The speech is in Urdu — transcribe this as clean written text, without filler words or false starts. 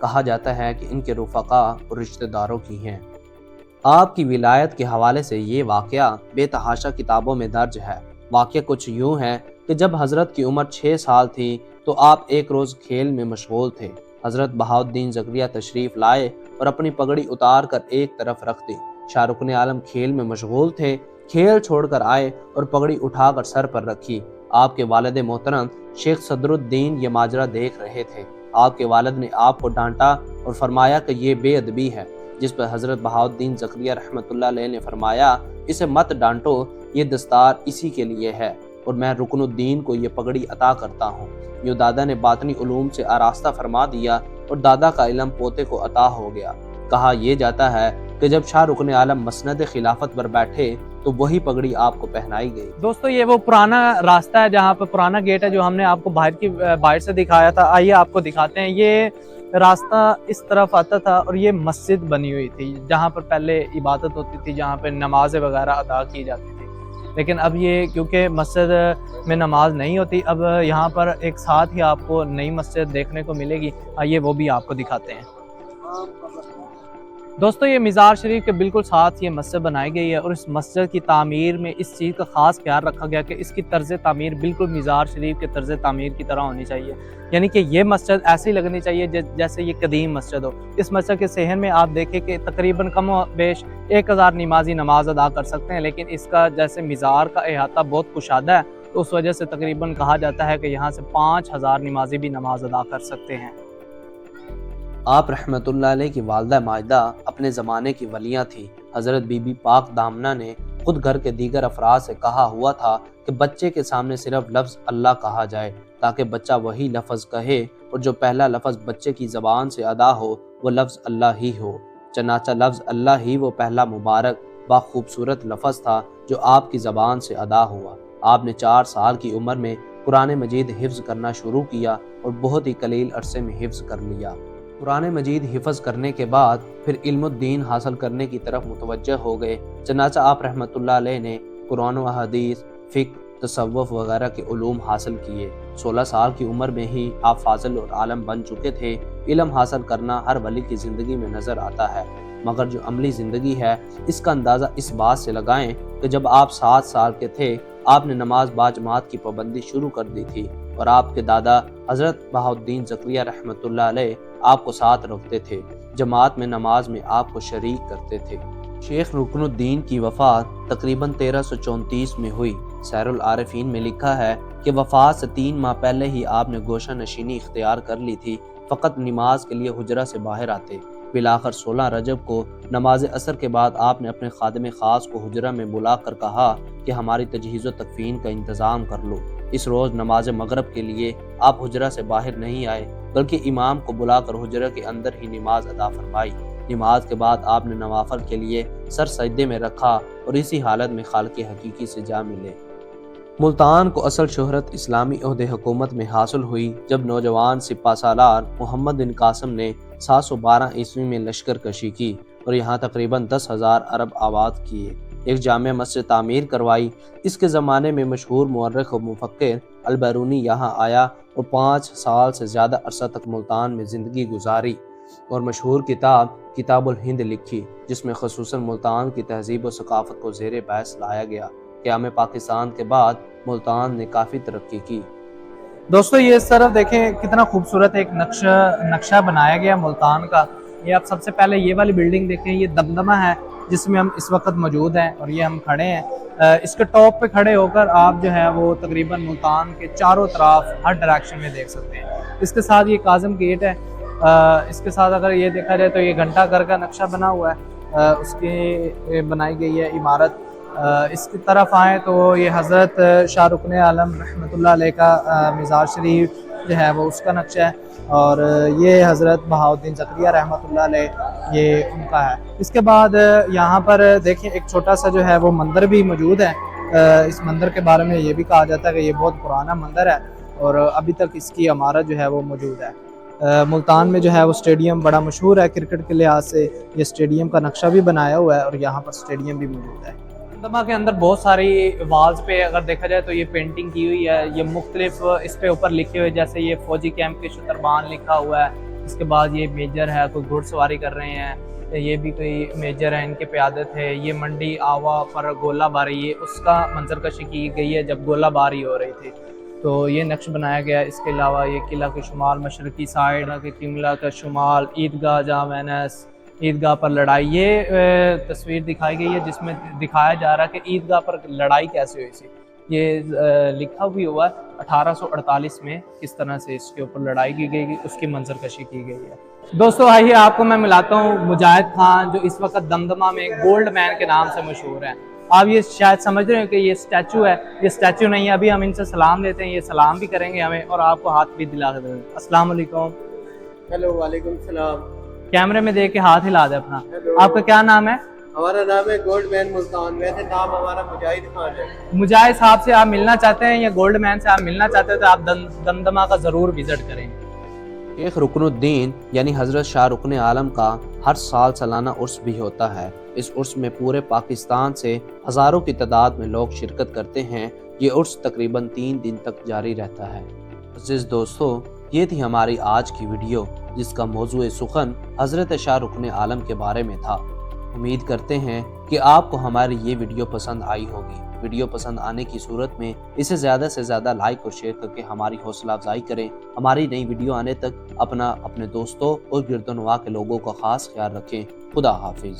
کہا جاتا ہے کہ ان کے رفقا اور رشتہ داروں کی ہیں۔ آپ کی ولایت کے حوالے سے یہ واقعہ بے تحاشا کتابوں میں درج ہے۔ واقعہ کچھ یوں ہے کہ جب حضرت کی عمر 6 سال تھی تو آپ ایک روز کھیل میں مشغول تھے۔ حضرت بہاؤالدین زکریہ تشریف لائے اور اپنی پگڑی اتار کر ایک طرف رکھ دی۔ شاہ رکن عالم کھیل میں مشغول تھے، کھیل چھوڑ کر آئے اور پگڑی اٹھا کر سر پر رکھی۔ آپ کے والد محترم شیخ صدر الدین یہ ماجرا دیکھ رہے تھے۔ آپ کے والد نے آپ کو ڈانٹا اور فرمایا کہ یہ بے ادبی ہے، جس پر حضرت بہاؤالدین زکریہ رحمۃ اللہ علیہ نے فرمایا اسے مت ڈانٹو، یہ دستار اسی کے لیے ہے اور میں رکن الدین کو یہ پگڑی عطا کرتا ہوں۔ یوں دادا نے باطنی علوم سے آراستہ فرما دیا اور دادا کا علم پوتے کو عطا ہو گیا۔ کہا یہ جاتا ہے کہ جب شاہ رکن عالم مسند خلافت پر بیٹھے تو وہی پگڑی آپ کو پہنائی گئی۔ دوستو یہ وہ پرانا راستہ ہے جہاں پہ پرانا گیٹ ہے جو ہم نے آپ کو باہر سے دکھایا تھا۔ آئیے آپ کو دکھاتے ہیں۔ یہ راستہ اس طرف آتا تھا اور یہ مسجد بنی ہوئی تھی جہاں پر پہلے عبادت ہوتی تھی، جہاں پہ نمازیں وغیرہ ادا کی جاتی تھی۔ لیکن اب یہ کیونکہ مسجد میں نماز نہیں ہوتی، اب یہاں پر ایک ساتھ ہی آپ کو نئی مسجد دیکھنے کو ملے گی۔ آئیے وہ بھی آپ کو دکھاتے ہیں۔ دوستو یہ مزار شریف کے بالکل ساتھ یہ مسجد بنائی گئی ہے اور اس مسجد کی تعمیر میں اس چیز کا خاص خیال رکھا گیا کہ اس کی طرز تعمیر بالکل مزار شریف کے طرز تعمیر کی طرح ہونی چاہیے، یعنی کہ یہ مسجد ایسی لگنی چاہیے جیسے یہ قدیم مسجد ہو۔ اس مسجد کے صحن میں آپ دیکھیں کہ تقریباً کم و بیش 1000 نمازی نماز ادا کر سکتے ہیں، لیکن اس کا جیسے مزار کا احاطہ بہت کشادہ ہے تو اس وجہ سے تقریباً کہا جاتا ہے کہ یہاں سے 5000 نمازی بھی نماز ادا کر سکتے ہیں۔ آپ رحمت اللہ علیہ کی والدہ ماجدہ اپنے زمانے کی ولیاں تھی۔ حضرت بی بی پاک دامنہ نے خود گھر کے دیگر افراد سے کہا ہوا تھا کہ بچے کے سامنے صرف لفظ اللہ کہا جائے تاکہ بچہ وہی لفظ کہے اور جو پہلا لفظ بچے کی زبان سے ادا ہو وہ لفظ اللہ ہی ہو۔ چنانچہ لفظ اللہ ہی وہ پہلا مبارک با خوبصورت لفظ تھا جو آپ کی زبان سے ادا ہوا۔ آپ نے 4 سال کی عمر میں قرآن مجید حفظ کرنا شروع کیا اور بہت ہی قلیل عرصے میں حفظ کر لیا۔ قرآن مجید حفظ کرنے کے بعد پھر علم الدین حاصل کرنے کی طرف متوجہ ہو گئے۔ چنانچہ آپ رحمت اللہ علیہ نے قرآن و حدیث، فقہ، تصوف وغیرہ کے علوم حاصل کیے۔ 16 سال کی عمر میں ہی آپ فاضل اور عالم بن چکے تھے۔ علم حاصل کرنا ہر ولی کی زندگی میں نظر آتا ہے، مگر جو عملی زندگی ہے اس کا اندازہ اس بات سے لگائیں کہ جب آپ 7 سال کے تھے آپ نے نماز باجماعت کی پابندی شروع کر دی تھی اور آپ کے دادا حضرت بہاؤالدین زکریہ رحمت اللہ علیہ آپ کو ساتھ رکھتے تھے، جماعت میں نماز میں آپ کو شریک کرتے تھے۔ شیخ رکن الدین کی وفات تقریباً 1334 میں ہوئی۔ سیر العارفین میں لکھا ہے کہ وفات سے 3 ماہ پہلے ہی آپ نے گوشہ نشینی اختیار کر لی تھی، فقط نماز کے لیے حجرہ سے باہر آتے۔ بالآخر 16 رجب کو نماز عصر کے بعد آپ نے اپنے خادم خاص کو حجرہ میں بلا کر کہا کہ ہماری تجہیز و تکفین کا انتظام کر لو۔ اس روز نماز مغرب کے لیے آپ حجرہ سے باہر نہیں آئے بلکہ امام کو بلا کر حجرہ کے اندر ہی نماز ادا فرمائی۔ نماز کے بعد آپ نے نوافل کے لیے سر سجدے میں رکھا اور اسی حالت میں خالق حقیقی سے جا ملے۔ ملتان کو اصل شہرت اسلامی عہد حکومت میں حاصل ہوئی جب نوجوان سپہ سالار محمد بن قاسم نے 712 عیسوی میں لشکر کشی کی اور یہاں تقریباً 10,000 عرب آباد کیے۔ ایک جامع مسجد تعمیر کروائی۔ اس کے زمانے میں مشہور مورخ و مفکر البیرونی یہاں آیا اور 5 سال سے زیادہ عرصہ تک ملتان میں زندگی گزاری اور مشہور کتاب الہند لکھی، جس میں خصوصاً ملتان کی تہذیب و ثقافت کو زیر بحث لایا گیا۔ قیام پاکستان کے بعد ملتان نے کافی ترقی کی۔ دوستو یہ اس طرف دیکھیں کتنا خوبصورت ایک نقشہ بنایا گیا ملتان کا۔ یہ آپ سب سے پہلے یہ والی بلڈنگ دیکھیں، یہ دمدمہ ہے جس میں ہم اس وقت موجود ہیں اور یہ ہم کھڑے ہیں۔ اس کے ٹاپ پہ کھڑے ہو کر آپ جو ہے وہ تقریباً ملتان کے چاروں طرف ہر ڈائریکشن میں دیکھ سکتے ہیں۔ اس کے ساتھ یہ کاظم گیٹ ہے۔ اس کے ساتھ اگر یہ دیکھا جائے تو یہ گھنٹہ گھر کا نقشہ بنا ہوا ہے، اس کی بنائی گئی ہے عمارت۔ اس کی طرف آئیں تو یہ حضرت شاہ رکن عالم رحمۃ اللہ علیہ کا مزار شریف جو ہے وہ اس کا نقشہ ہے، اور یہ حضرت بہاؤالدین زکریہ رحمۃ اللہ علیہ یہ ان کا ہے۔ اس کے بعد یہاں پر دیکھیں ایک چھوٹا سا جو ہے وہ مندر بھی موجود ہے۔ اس مندر کے بارے میں یہ بھی کہا جاتا ہے کہ یہ بہت پرانا مندر ہے اور ابھی تک اس کی عمارت جو ہے وہ موجود ہے۔ ملتان میں جو ہے وہ اسٹیڈیم بڑا مشہور ہے کرکٹ کے لحاظ سے، یہ اسٹیڈیم کا نقشہ بھی بنایا ہوا ہے اور یہاں پر اسٹیڈیم بھی موجود ہے۔ دمدمہ کے اندر بہت ساری والز پہ اگر دیکھا جائے تو یہ پینٹنگ کی ہوئی ہے، یہ مختلف اس پہ اوپر لکھے ہوئے، جیسے یہ فوجی کیمپ کے شتربان لکھا ہوا ہے، اس کے بعد یہ میجر ہے، کوئی گھڑ سواری کر رہے ہیں، یہ بھی کوئی میجر ہے، ان کے قیادت ہے۔ یہ منڈی آوا پر گولہ باری، یہ اس کا منظر کشی کی گئی ہے جب گولہ باری ہو رہی تھی، تو یہ نقش بنایا گیا ہے۔ اس کے علاوہ یہ قلعہ کے شمال مشرقی سائڈ کے قلعہ کا شمال، عیدگاہ جامع وینس، عیدگاہ پر لڑائی، یہ تصویر دکھائی گئی ہے جس میں دکھایا جا رہا ہے کہ عیدگاہ پر لڑائی کیسے ہوئی تھی۔ یہ لکھا بھی ہوا ہے 1848 میں کس طرح سے اس کے اوپر لڑائی کی گئی، اس کی منظر کشی کی گئی ہے۔ دوستو آئیے آپ کو میں ملاتا ہوں مجاہد خان، جو اس وقت دمدمہ میں گولڈ مین کے نام سے مشہور ہیں۔ آپ یہ شاید سمجھ رہے ہیں کہ یہ اسٹیچو ہے، یہ اسٹیچو نہیں ہے۔ ابھی ہم ان سے سلام لیتے ہیں، یہ سلام بھی کریں گے ہمیں اور آپ کو ہاتھ بھی دلا دیں گے۔ السلام علیکم۔ ہیلو، وعلیکم السلام۔ کیمرے میں دیکھ کے ہاتھ ہلا دیں اپنا۔ آپ کا کیا نام ہے؟ ہمارا نام ہے گولڈ مین ملتان، ویسے نام ہمارا مجاہد خان ہے۔ مجاہد صاحب سے آپ ملنا چاہتے ہیں یا گولڈ مین سے آپ ملنا چاہتے ہیں تو آپ دمدمہ کا ضرور وزٹ کریں۔ شیخ رکن الدین یعنی حضرت شاہ رکن عالم کا ہر سال سالانہ عرس بھی ہوتا ہے۔ اس عرس میں پورے پاکستان سے ہزاروں کی تعداد میں لوگ شرکت کرتے ہیں۔ یہ عرس تقریباً 3 دن تک جاری رہتا ہے۔ عزیز دوستو، یہ تھی ہماری آج کی ویڈیو جس کا موضوع سخن حضرت شاہ رکن عالم کے بارے میں تھا۔ امید کرتے ہیں کہ آپ کو ہماری یہ ویڈیو پسند آئی ہوگی۔ ویڈیو پسند آنے کی صورت میں اسے زیادہ سے زیادہ لائک اور شیئر کر کے ہماری حوصلہ افزائی کریں۔ ہماری نئی ویڈیو آنے تک اپنے دوستوں اور گرد و نواح کے لوگوں کا خاص خیال رکھیں۔ خدا حافظ۔